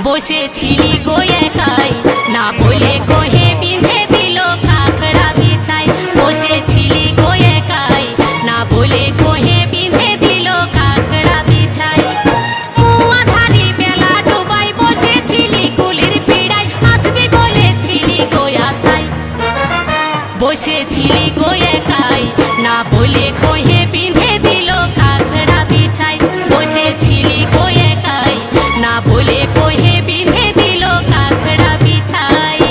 বসেছিলি গো একাই, না বলে কহে বিঁধে দিল কাকড়া বিছাই। বসেছিলি গো একাই, না বলে কহে বিঁধে দিল কাকড়া বিছাই। মুয়াধারি বেলা ডুবাই বসেছিলি কুলির পিড়ায়, আসবি বলেছিলি গো আশায়। বসেছিলি গো একাই, না বলে কহে বিঁধে দিল কাকড়া বিছাই। বসেছিলি গো একাই, না বলে কহে বিঁধে দিল কাকড়া বিছাই।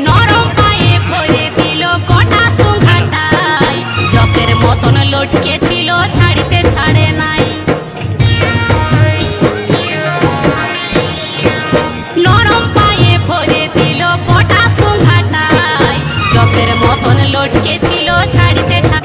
নরম পায়ে ভরে দিল কটা সুঘাটায়, জকের মতন লটকে